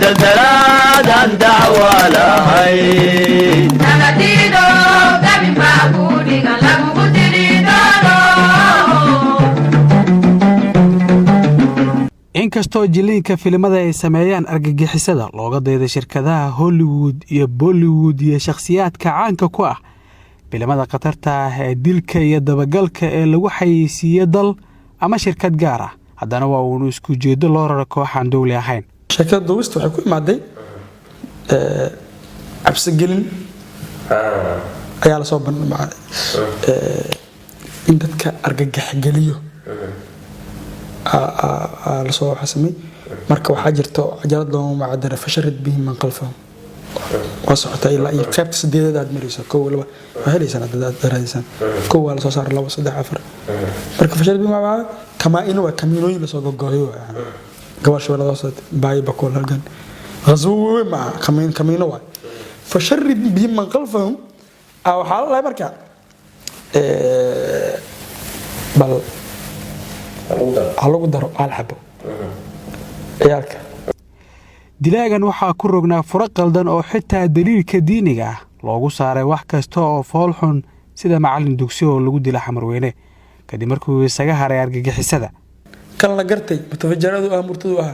ودلدلاد دعوة لهي نغديدو قبل معبودي قلبو inkastoo jiliinka filimada ay sameeyaan argagixisada looga dayday shirkadaha Hollywood iyo Bollywood iyo shakhsiyaadka caanka ku ah filimada qatarta ah ee dilka iyo dabagalka ee lagu xayeysiiyo dal ama shirkad gaar ah haddana waa uu isku jeedo loo raro kooxan dawli ahayn shirkadda duubista waxay ku imaaday cabsigelin ayaa la soo bandhigay in dadka argagax geliyo la soo xasamay marka waxa jirto ajalad loo macadar fasharid bihi man qalfan wasocta ila ay qaybta sideedad aad mariso koow laba helaysan dad daraysan koow la soo saar 2 3 4 marka fasharid bihi ma kama inuu waa kamiinooyin la soo gogoyo gabasho wala soo baay bakool halgan غزوه مع كمين waa fasharid bihi man qalfan aw xalay marka bal halagu daro alxabo ciyaalka dilaagan waxa ku rognaa furo qaldan oo xitaa daliilka diiniga ah loogu saaray wax kasta oo fool xun sida macallin dugsi oo lagu dila xamarweyne kadib markuu isaga haray argagixisada kan la gartay mutafajaradu aamurtadu ah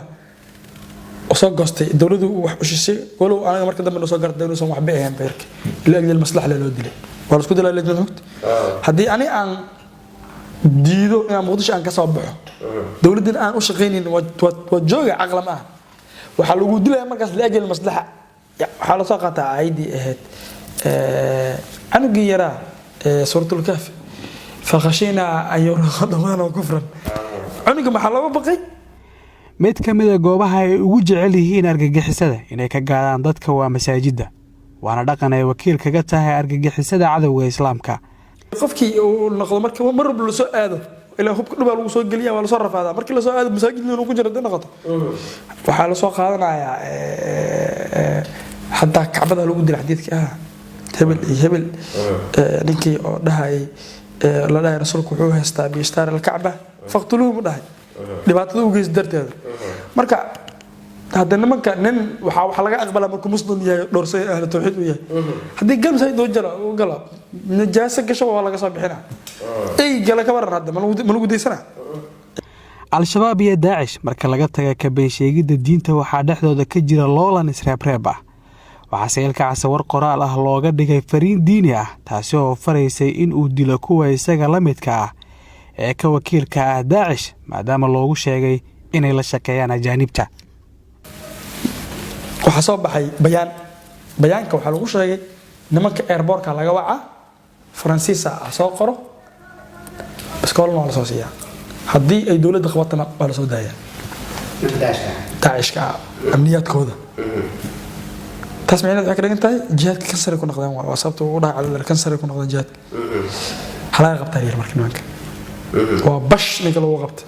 oo soo goostay dawladdu wax u shishay walow anaga marka dambe soo gartay inuu soo wax bixiyaan beerka ila ajal maslaxa loo dilay wala isku dilay lajnad hogta hadii ani aan diido in muqdisho aan ka soo baxo dawladdan aan u shaqeyneen waa jooga aqlam ah waxa lagu dilay markaas la ajal maslaxa waxa la soo qaataa aydi ahayd anugi yara suuratul kahf فخشينا أن يرغضنا كفرا عنق محلوه بقي mid ka mid ah goobaha ay ugu jecel yihiin argagixisada inay ka gaadaan dadka waa masaajidda waana dhaqan ay wakiil kaga tahay argagixisada cadawga islaamka qofkii uu noqdo marka marba la soo aado ilaa hubka dhubaa lagu soo geliyaa waa la soo rafaadaa markii la soo aado masaajidna inuu ku jiro noqoto waxaa la soo qaadanayaa hadaa kacbada lagu dilay xadiidka hebel ninkii oo dhahay la dhahay rasuulku wuxuu haystaa biishtaar al-kacba faqtuluhu dhahay dhibaatada u geys darteeda marka hadda nimanka nin waxa laga aqbalaa markuu muslim yahay dhoorsay ahlu tawxiid u yahay hadii gamsay doo jara u gala najaasa gasho waa laga soo bixina ay gala ka waran hadda ma lagu deysana al-shabaab iyo daacish marka laga taga ka been sheegida diinta waxaa dhexdooda ka jira loolan isreebreeb ah waxaa seelka casawar qoraal ah looga dhigay fariin diini ah taasi oo faraysay in uu dilo kuwa isaga la midka ah ee ka wakiilka ah daacish maadaama loogu sheegay inay la shaqeeyaan ajaanibta waxa soo baxay bayaanka waxa lagu sheegay nimanka airportka laga waca Faransiisa soo qoro iskoolna wala soo siiya hadii ay dawladda qabatana wala soo daaya daacishka amniyadkooda tasmiinad waxa ka dhigan tahay jihadka kansar ku noqdaan waa sababta uu dhaca kansar ku noqdo jihad xalaal qabta yar markii nimanka waa bash ninka lagu qabtay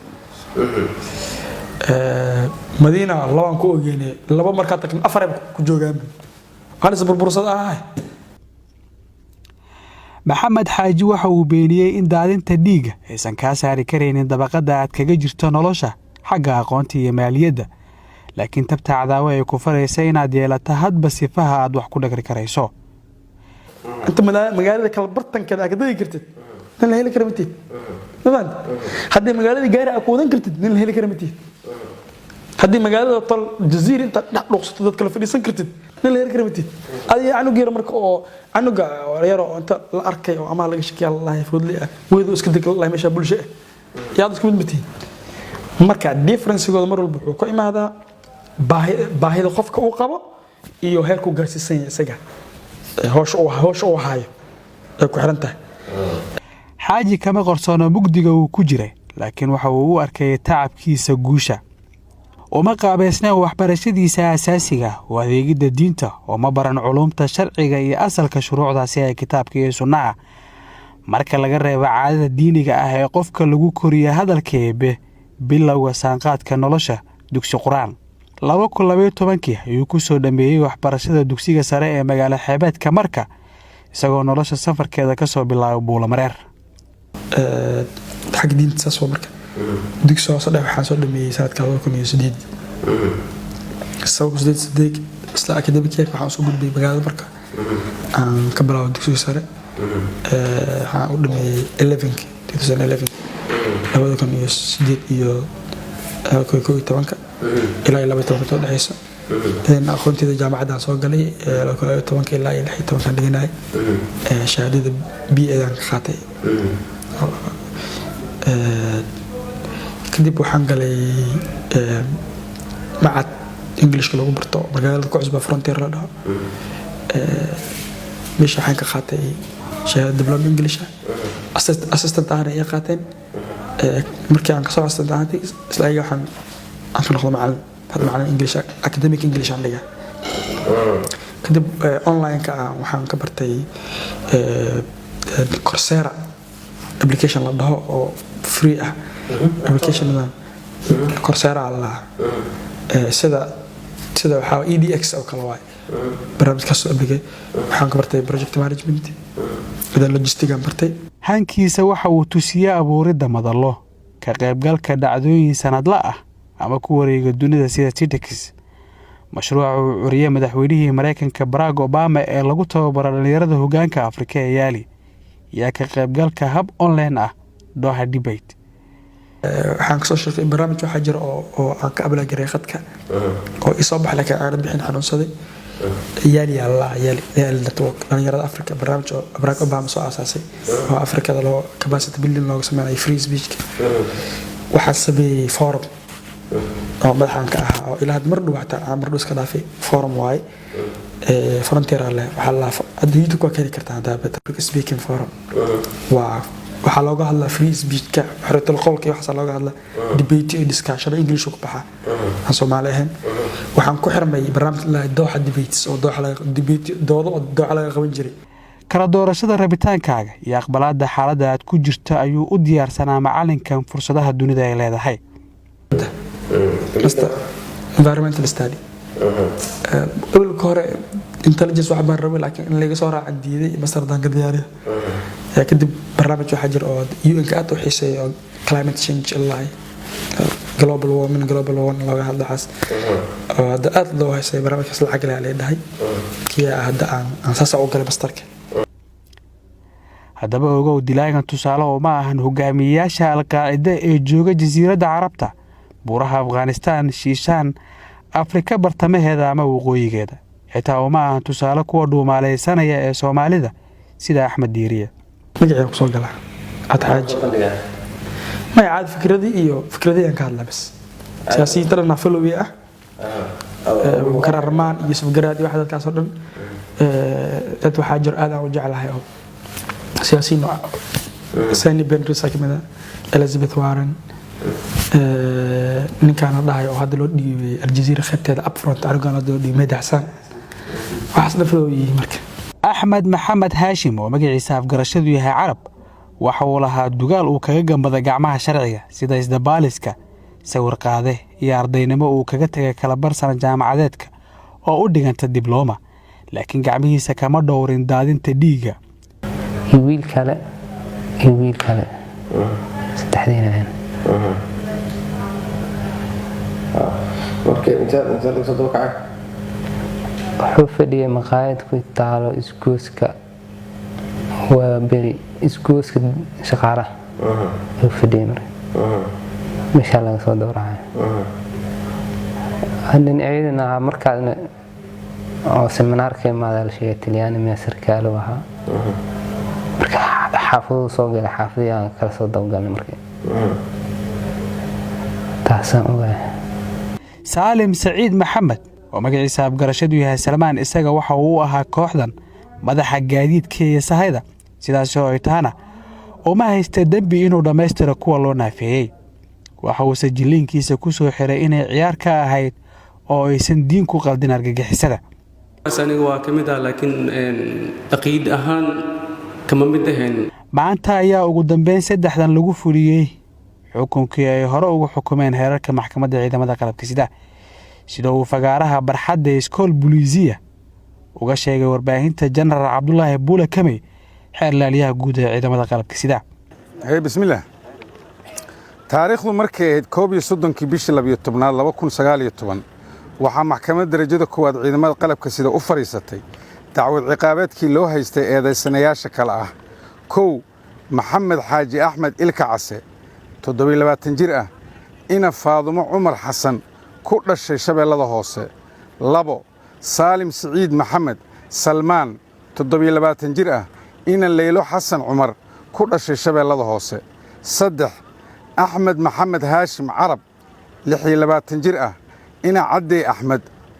madiina lawan ku ogeeyay laba marka tagin afar ku joogaan hal burbursad ah maxamed xaaji waxa uu beeniyay in daadinta dhiiga aysan ka saari kareenin dabaqada aad kaga jirto nolosha xagga aqoonta iyo maaliyadda laakiin tabta cadaawa ay ku faraysay inaad yeelato hadba sifaha aad wax ku dhagri karayso inta magaalada kala bartankeeda aad dagi kartid nin la heli karo matid nabad hadii magaalada gaari aad ku wadan kartid nin la heli karo matid hadii magaalada tal jaziir inta dhaxdhuqsato dad kala fadhiisan kartid nin la heli karo matid adiga anugu yar marka oo anuga yaro inta la arkay oo ama laga shakiyo Allah fudli ah weedo iska deg Allah meesha bulsho yaad isku mid matid marka difference-gooda mar walba wuxuu ku imaadaa baahida qofka uu qabo iyo heerku gaarsiisan isaga hoosh oo hayo ay ku xiran tahay xaaji kama qorsoona mugdiga uu ku jiray laakiin waxa uu u arkay tacabkiisa guusha oo ma qaabeysna waxbarashadiisa asaasiga oo adeegida diinta oo ma baran culumta sharciga iyo asalka shuruucdaasi ee kitaabka iyo sunnaha marka laga reebo caadada diiniga ah ee qofka lagu koriyo hadalkeebe bilowga saanqaadka nolosha dugsi quraan 2012 ayuu ku soo dhameeyay waxbarashada dugsiga sare ee magaalo xeebeedka marka isagoo nolosha safarkeeda ka soo bilaabay Buulamareer. xag diinta saas oo marka dugsi hoose dhexe waxaan soo dhameeyay sanadka 2008 sabab siddeed isla academic year waxaan soo gudbay magaalada marka aan ka bilaabo dugsiga sare waxaan u dhameeyay 2011 iyo 2011 ilaa 2012 soo dhaxaysa aqoonteeda jaamacadda soo galay 2010 ilaa 2016 dhiganay shahaadada BA aan qaatay kadib waxaan galay macad English lagu barto magaalada ku cusba Frontier la dhaho meesha waxaan ka qaatay shahaadada diploma English assistant ahna ay qaateen markii aan ka soo assistant ahaatay isla ayaga waxaan ka noqday macallin English academic English aan dhigaa kadib online ka waxaan ka bartay Coursera application la dhaho oo free ah application Coursera la sida waxa EDX oo kala waay barnaamijkaas oo application waxaan ka bartay project management iyo logistics aan bartay. hankiisa waxa uu tusiyay abuuridda madallo ka qaybgalka dhacdooyin sanadla ah ama ku wareega dunida sida TEDx mashruuca uu curiyay madaxweynihii Mareykanka Barack Obama ee lagu tababaro dhalinyarada hoggaanka Afrika ee Yali yaa ka qaybgalka hab online ah Doha Debate. waxaan ka soo shaqeeyay barnaamij waxa jira oo aan ka abla garay khadka oo isoo baxay laakiin aan bixin xanuunsaday Yali network dhalinyarada Afrika barnaamij oo Barack Obama soo aasaasay oo Afrikada loo capacity building looga sameeyay free speech waxaan sameeyay forum oo madaxan ka ah oo ilaa mar dhow xataa mar dhow iska dhaafay forum waay Frontier waxa la adduunka ku kari kartaa public speaking forum waxa looga hadlaa free speech ka xorriyadda qowlka waxa looga hadlaa debate iyo discussion English ku baxa aan Soomaali ahayn waxaan ku xirmay barnaamij la Doha Debates oo Doha laga qaban jiray. kala doorashada rabitaankaaga iyo aqbalaadda xaaladda aad ku jirto ayuu u diyaarsanaa macalinkan fursadaha dunida ay leedahay. environmental study أول كهرة intelligence واحد من ربي لكن اللي جسورة عندي ذي مصدر دانك دياري كده برنامج واحد أو UN كاتو حسي climate change الله global warming لو هذا حس هذا أطلع حسي برنامج حصل عقل عليه ده كي هذا عن أساس أوجل مسترك. haddaba ogow dilaagan tusaale oo ma ahan hogaamiyayaasha Al-Qaa'ida ee jooga jasiiradda Carabta buuraha Afghanistan Shiishaan Afrika bartamaheeda ama waqooyigeeda xitaa oo ma ahan tusaale kuwa dhuumaaleysanaya ee Soomaalida sida Axmed Diiriye magacayga ku soo gala adxaaj ma yaad fikradii aan ka hadlaa bas siyaasiyiinta dhan afalowi ah kararmaan iyo safgaraad iyo waxa dadkaas oo dhan dad waxa jir aad aan u jeclahay oo سياسيين ساني بنريس كمدا إليزابيث وارن نكان الله وهذا لو دي الجزيرة خدتها أبفرونت أرجعنا دي ميدا حسن وحسن فلوي مركب أحمد محمد هاشم ومجلس عساف قرشدو يها عرب وحولها الدجال وكجا مذا جمعها شرعية سيدا إزدبالسكا سور قاده ياردينما وكجتها كلبر سنة جامعاتك وأودي أنت الدبلومة لكن جامعه سكما دورين دادين تديجا wiil kale saddexdeen markii inta lagu soo dawacay wuxuu fadhiyay maqaayad ku taalo isgooska waa beri isgooska shaqaalaha wuxuu fadhiyay meesha laga soo dawracay hadin ayadana markaadna oo seminaarka maadal sheegay Talyaani ma sarkaal waxa حافظ صوغ الحافظ يعني كرسو دوغان مركي تاسان سالم سعيد محمد ومجلس عساف قرشدو يها سلمان إساقا وحا uu ahaa kooxdan madaxa gaadiidka iyo sahayda sidaas oo ay taana uma haysta dambi inuu dhameystiro kuwa loo naafeeyay waxa uu sajiliinkiisa ku soo xiray inay ciyaar ka ahayd oo aysan diin ku qaldin argagixisada aniga waa kamid ah laakiin aqeed ahaan kama mid ahayn maanta ayaa ugu dambeyn saddexdan lagu fuliyay xukunkii ay hore ugu xukumeen heerarka maxkamadda ciidamada qalabka sida uu fagaaraha barxadda iskool Buliisiya uga sheegay warbaahinta jenaraal cabdulaahi buule kamey xeer ilaaliyaha guud ee ciidamada qalabka sida. bismillaah. taariikhdu markay ahayd 31 bishii 12 2019 waxaa maxkamadda darajada koowaad ciidamada qalabka sida u fariisatay dacwad ciqaabeedkii loo haystay eedaysanayaasha kale ah: 1 maxamed xaaji axmed ilka case 27 jir ah, ina faadumo cumar xasan ku dhashay shabeellada hoose. 2 saalim siciid maxamed salmaan 27 jir ah, ina leylo xasan cumar ku dhashay shabeellada hoose. 3 axmed maxamed haashim carab 26 jir ah, ina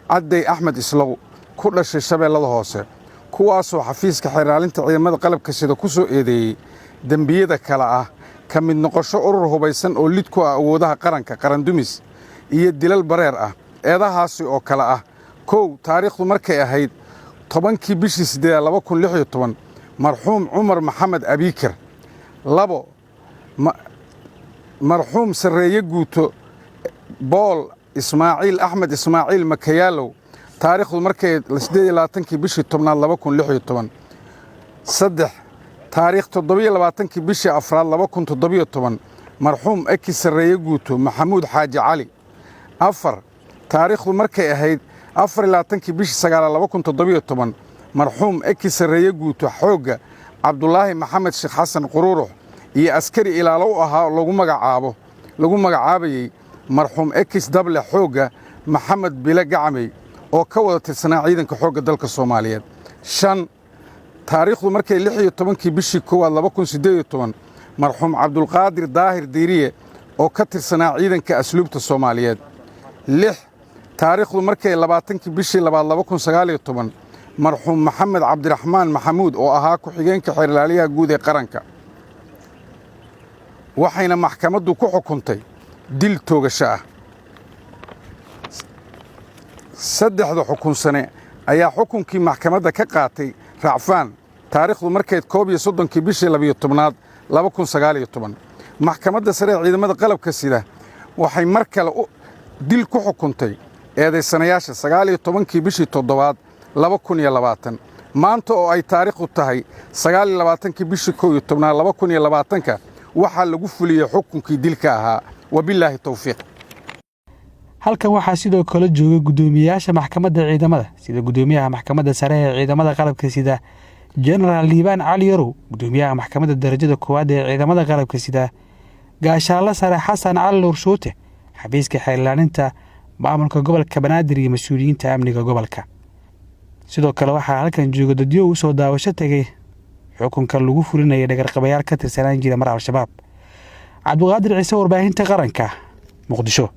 cadday axmed islow ku dhashay shabeellada hoose, kuwaasoo xafiiska xeeraalinta ciidamada qalabka sida ku soo eedeeyey dembiyada kale ah ka mid noqosho urur hubaysan oo lid ku ah awoodaha qaranka qarandumis iyo dilal bareer ah. eedahaasi oo kale ah: 1 taariikhdu markay ahayd 10kii bishii 8 2016 marxuum cumar maxamed abiikir. 2 marxuum sarreeye guuto bool ismaaciil axmed ismaaciil makayaalow taariikhdu markay 28kii bishii 10 2016. 3 taariikh 27kii bishii 4 2017 marxuum eki sarreeye guuto maxamuud xaaji cali. 4 taariikhdu markay ahayd 24kii bishii 9 2017 marxuum eki sarreeye guuto xoogga cabdulaahi maxamed sheekh xasan quruurux iyo askari ilaalo u ahaa lagu magacaabayey marxuum ekis dable xoogga maxamed bile gacmey oo ka wada tirsanaa ciidanka xoogga dalka Soomaaliyeed. 5 taariikhdu markay 16kii bishii 1 2018 marxuum cabdulqaadir daahir diiriye oo ka tirsanaa ciidanka asluubta Soomaaliyeed. 6 taariikhdu markay 20kii bishii 2 2019 marxuum maxamed cabdiraxmaan maxamuud oo ahaa ku-xigeenka xeer ilaaliyaha guud ee qaranka. waxayna maxkamaddu ku xukuntay dil toogasho ah. 3 xukun sane ayaa xukunkii maxkamadda ka qaatay racfaan taariikhdu markayd 31kii bishii 12 2019. maxkamadda sare ee ciidamada qalabka sida waxay mar kale dil ku xukuntay eedaysanayaasha 19kii bishii 7 2020. maanta oo ay taariikhdu tahay 29kii bishii 11 2020 waxaa lagu fuliyey xukunkii dilka ahaa. wabilaahi tawfiiq. halkan waxaa sidoo kale joogay gudoomiyaasha maxkamadda ciidamada sida gudoomiyaha maxkamadda sare ee ciidamada qalabka sida jenaraal liibaan cali yarow, gudoomiyaha maxkamadda darajada koowaad ee ciidamada qalabka sida gaashaanle sare xasan cali nuurshuute, xafiiska xeer ilaalinta maamulka gobolka banaadir iyo mas-uuliyiinta amniga gobolka. sidoo kale waxaa halkan jooga dadyo u soo daawasho tegay xukunka lagu fulinayay dhagarqabayaal ka tirsanaan jira mar al-shabaab. cabdiqaadir ciise, warbaahinta qaranka, Muqdisho.